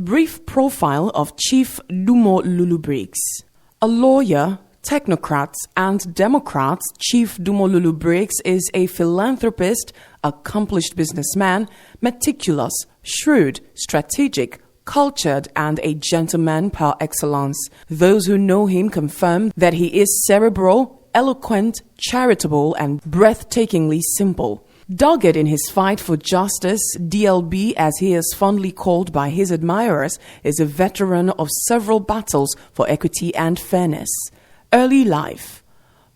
Brief profile of Chief Dumo Lulu-Briggs. A lawyer, technocrat, and Democrat, Chief Dumo Lulu-Briggs is a philanthropist, accomplished businessman, meticulous, shrewd, strategic, cultured, and a gentleman par excellence. Those who know him confirm that he is cerebral, eloquent, charitable, and breathtakingly simple. Dogged in his fight for justice, DLB, as he is fondly called by his admirers, is a veteran of several battles for equity and fairness. Early life.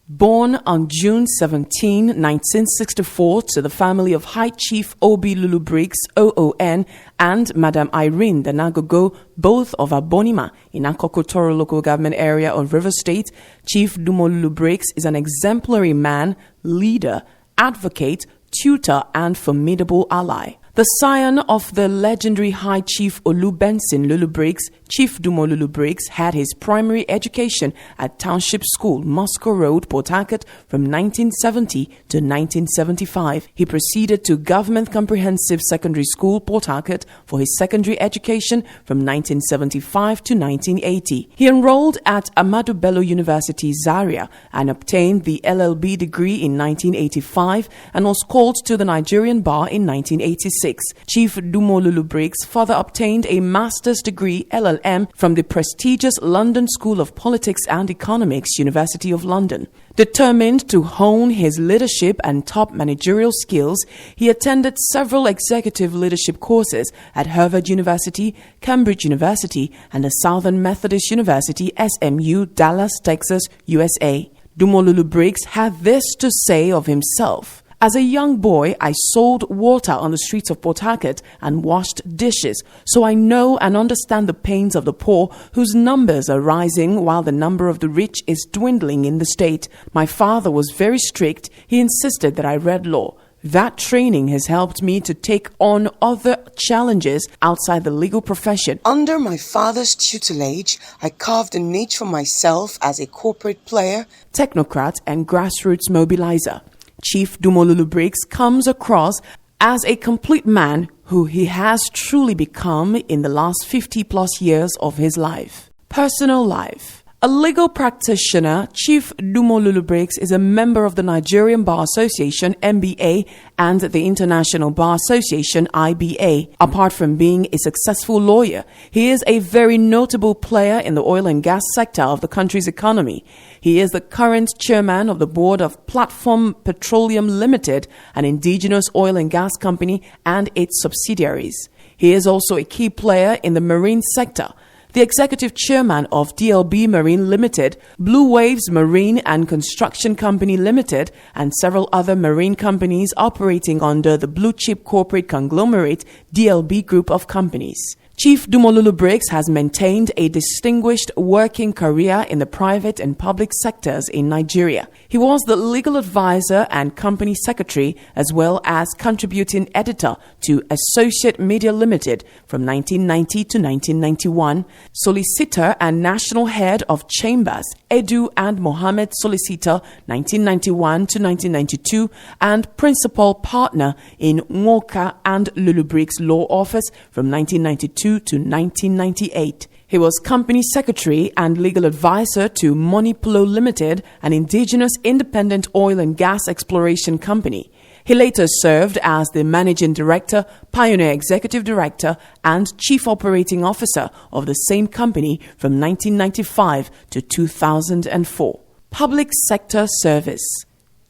Born on June 17, 1964 to the family of High Chief Obi Lulu-Briggs, OON, and Madam Irene Danagogo, both of Abonima, in Akokotoro local government area of River State, Chief Dumo Lulu-Briggs is an exemplary man, leader, advocate, tutor, and formidable ally. The scion of the legendary High Chief Olu Benson Lulu-Briggs, Chief Dumo Lulu-Briggs had his primary education at Township School, Moscow Road, Port Harcourt from 1970 to 1975. He proceeded to Government Comprehensive Secondary School, Port Harcourt for his secondary education from 1975 to 1980. He enrolled at Ahmadu Bello University, Zaria, and obtained the LLB degree in 1985 and was called to the Nigerian bar in 1986. Chief Dumo Lulu-Briggs further obtained a master's degree LLM from the prestigious London School of Politics and Economics, University of London. Determined to hone his leadership and top managerial skills, he attended several executive leadership courses at Harvard University, Cambridge University, and the Southern Methodist University, SMU, Dallas, Texas, USA. Dumo Lulu-Briggs had this to say of himself. As a young boy, I sold water on the streets of Port Harcourt and washed dishes, so I know and understand the pains of the poor whose numbers are rising while the number of the rich is dwindling in the state. My father was very strict. He insisted that I read law. That training has helped me to take on other challenges outside the legal profession. Under my father's tutelage, I carved a niche for myself as a corporate player, technocrat, and grassroots mobilizer. Chief Dumo Lulu-Briggs comes across as a complete man who he has truly become in the last 50-plus years of his life. Personal life. A legal practitioner, Chief Dumo Lulu-Briggs is a member of the Nigerian Bar Association, NBA, and the International Bar Association, IBA. Apart from being a successful lawyer, he is a very notable player in the oil and gas sector of the country's economy. He is the current chairman of the board of Platform Petroleum Limited, an indigenous oil and gas company, and its subsidiaries. He is also a key player in the marine sector. The executive chairman of DLB Marine Limited, Blue Waves Marine and Construction Company Limited, and several other marine companies operating under the blue-chip corporate conglomerate DLB Group of Companies. Chief Dumo Lulu-Briggs has maintained a distinguished working career in the private and public sectors in Nigeria. He was the legal advisor and company secretary, as well as contributing editor to Associate Media Limited from 1990 to 1991, solicitor and national head of Chambers, Edu and Mohammed Solicitor 1991 to 1992, and principal partner in Nwoka and Lulu-Briggs Law Office from 1992 to 1998. He was company secretary and legal advisor to Monipolo Limited, an indigenous independent oil and gas exploration company. He later served as the managing director, pioneer executive director, and chief operating officer of the same company from 1995 to 2004. Public sector service.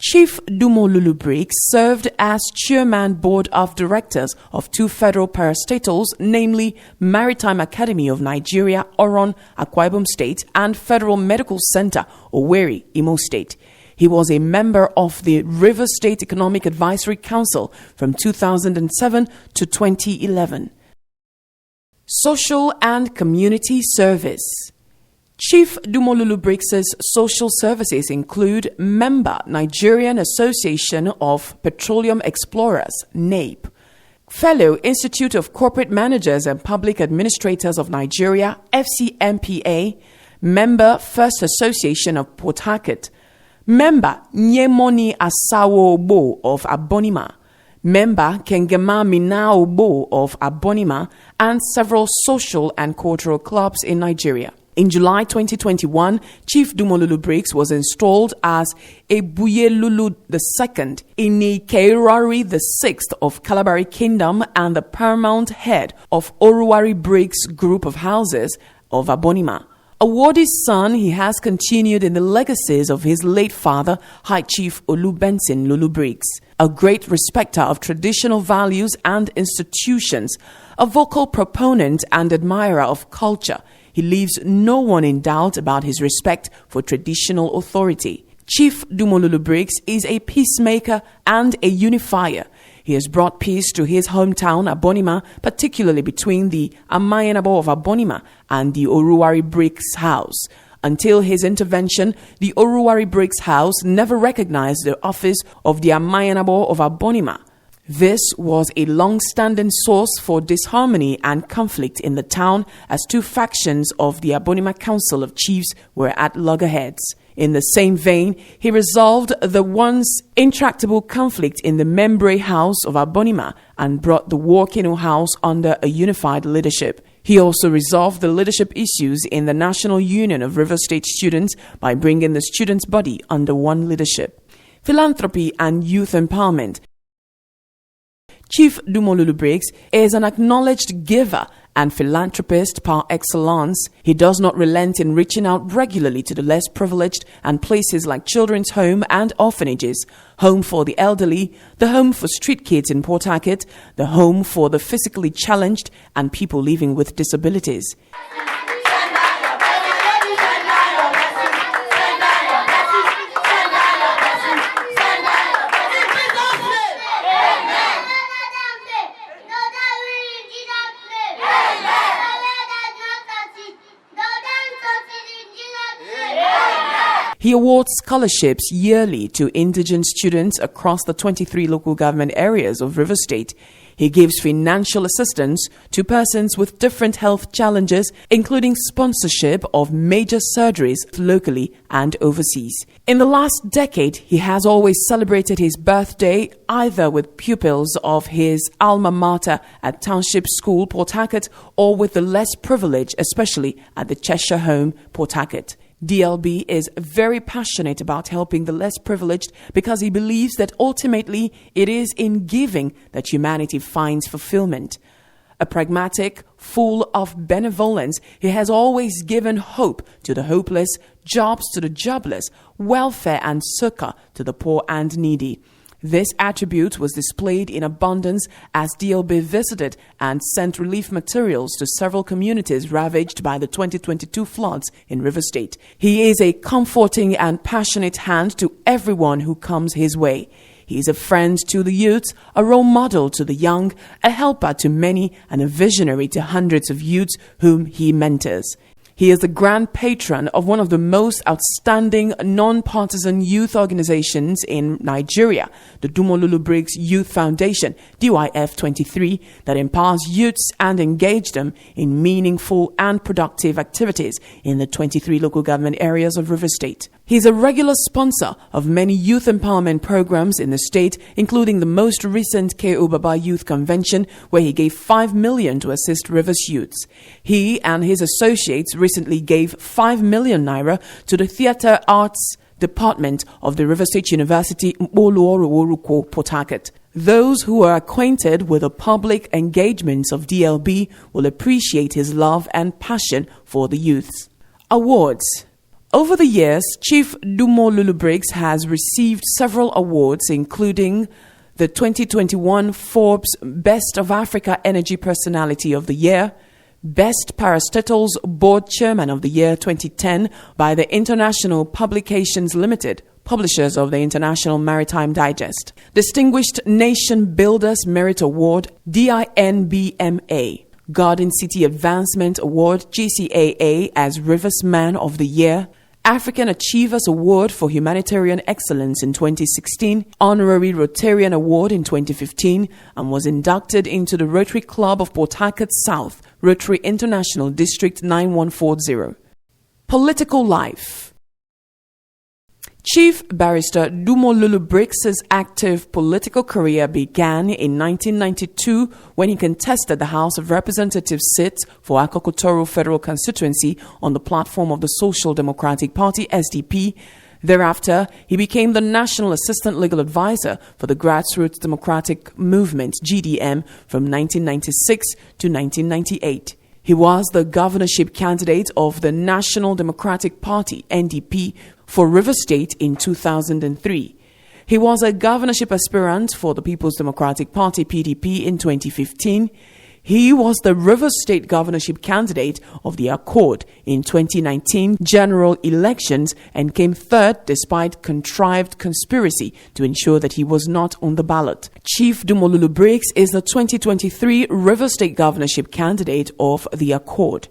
Chief Dumo Lulu-Briggs served as chairman board of directors of two federal parastatals, namely Maritime Academy of Nigeria, Oron, Akwa Ibom State, and Federal Medical Center, Owerri, Imo State. He was a member of the River State Economic Advisory Council from 2007 to 2011. Social and community service. Chief Dumo Lulu-Briggs' social services include member Nigerian Association of Petroleum Explorers, NAPE, Fellow Institute of Corporate Managers and Public Administrators of Nigeria, FCMPA, member First Association of Port Harcourt, member Nyemoni Asawo Ogbo of Abonima, member Kengema Minaobo of Abonima, and several social and cultural clubs in Nigeria. In July 2021, Chief Dumo Lulu-Briggs was installed as Ebuye Lulu II, Inikeirari VI of Kalabari Kingdom, and the paramount head of Oruwari-Briggs group of houses of Abonima. A worthy son, he has continued in the legacies of his late father, High Chief Olubensin Lulu-Briggs, a great respecter of traditional values and institutions, a vocal proponent and admirer of culture. He leaves no one in doubt about his respect for traditional authority. Chief Dumo Lulu-Briggs is a peacemaker and a unifier. He has brought peace to his hometown, Abonima, particularly between the Amayenabo of Abonima and the Oruwari-Briggs house. Until his intervention, the Oruwari-Briggs house never recognized the office of the Amayenabo of Abonima. This was a long-standing source for disharmony and conflict in the town, as two factions of the Abonima Council of Chiefs were at loggerheads. In the same vein, he resolved the once intractable conflict in the Membre House of Abonima and brought the Workino House under a unified leadership. He also resolved the leadership issues in the National Union of River State Students by bringing the students' body under one leadership. Philanthropy and youth empowerment. Chief Dumo Lulu-Briggs is an acknowledged giver and philanthropist par excellence. He does not relent in reaching out regularly to the less privileged and places like Children's Home and orphanages, Home for the Elderly, the Home for Street Kids in Port Harcourt, the Home for the Physically Challenged and people living with disabilities. He awards scholarships yearly to indigent students across the 23 local government areas of River State. He gives financial assistance to persons with different health challenges, including sponsorship of major surgeries locally and overseas. In the last decade, he has always celebrated his birthday either with pupils of his alma mater at Township School, Port Harcourt, or with the less privileged, especially at the Cheshire Home, Port Harcourt. DLB is very passionate about helping the less privileged because he believes that ultimately it is in giving that humanity finds fulfillment. A pragmatic, full of benevolence, he has always given hope to the hopeless, jobs to the jobless, welfare and succor to the poor and needy. This attribute was displayed in abundance as DLB visited and sent relief materials to several communities ravaged by the 2022 floods in River State. He is a comforting and passionate hand to everyone who comes his way. He is a friend to the youths, a role model to the young, a helper to many, and a visionary to hundreds of youths whom he mentors. He is the grand patron of one of the most outstanding non-partisan youth organizations in Nigeria, the Dumo Lulu-Briggs Youth Foundation, DYF23, that empowers youths and engages them in meaningful and productive activities in the 23 local government areas of River State. He is a regular sponsor of many youth empowerment programs in the state, including the most recent K.O. Baba Youth Convention, where he gave 5 million to assist Rivers youths. He and his associates recently gave 5 million naira to the Theatre Arts Department of the River State University, Mpoluoruworuko, Port Harcourt. Those who are acquainted with the public engagements of DLB will appreciate his love and passion for the youths. Awards. Over the years, Chief Dumo Lulu-Briggs has received several awards, including the 2021 Forbes Best of Africa Energy Personality of the Year, Best Parastatals Board Chairman of the Year 2010 by the International Publications Limited, publishers of the International Maritime Digest, Distinguished Nation Builders Merit Award, DINBMA, Garden City Advancement Award, GCAA as Rivers Man of the Year, African Achievers Award for Humanitarian Excellence in 2016, Honorary Rotarian Award in 2015, and was inducted into the Rotary Club of Port Harcourt South, Rotary International District 9140. Political life. Chief Barrister Dumo Lulu-Briggs' active political career began in 1992 when he contested the House of Representatives seat for Akokotoro Federal Constituency on the platform of the Social Democratic Party (SDP). Thereafter, he became the National Assistant Legal Advisor for the Grassroots Democratic Movement (GDM) from 1996 to 1998. He was the governorship candidate of the National Democratic Party (NDP) for Rivers State in 2003. He was a governorship aspirant for the People's Democratic Party (PDP) in 2015. He was the Rivers State governorship candidate of the Accord in 2019 general elections and came third despite contrived conspiracy to ensure that he was not on the ballot. Chief Dumo Lulu-Briggs is the 2023 Rivers State governorship candidate of the Accord.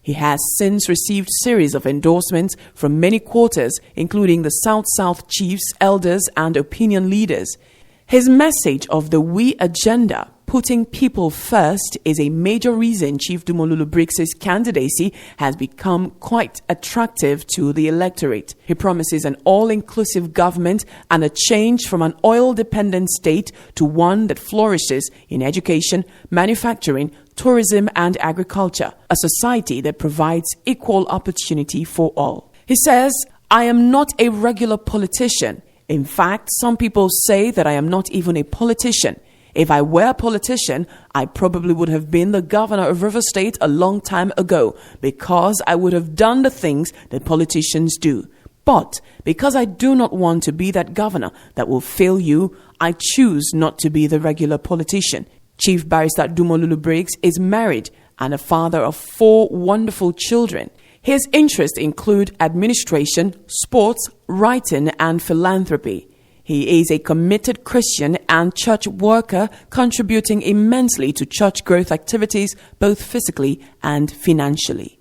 He has since received series of endorsements from many quarters, including the South-South chiefs, elders, and opinion leaders. His message of the We agenda, putting people first, is a major reason Chief Dumo Lulu-Briggs' candidacy has become quite attractive to the electorate. He promises an all-inclusive government and a change from an oil-dependent state to one that flourishes in education, manufacturing, tourism, and agriculture, a society that provides equal opportunity for all. He says, "I am not a regular politician. In fact, some people say that I am not even a politician. If I were a politician, I probably would have been the governor of Rivers State a long time ago because I would have done the things that politicians do. But because I do not want to be that governor that will fail you, I choose not to be the regular politician." Chief Barrister Dumo Lulu-Briggs is married and a father of 4 wonderful children. His interests include administration, sports, writing, and philanthropy. He is a committed Christian and church worker, contributing immensely to church growth activities, both physically and financially.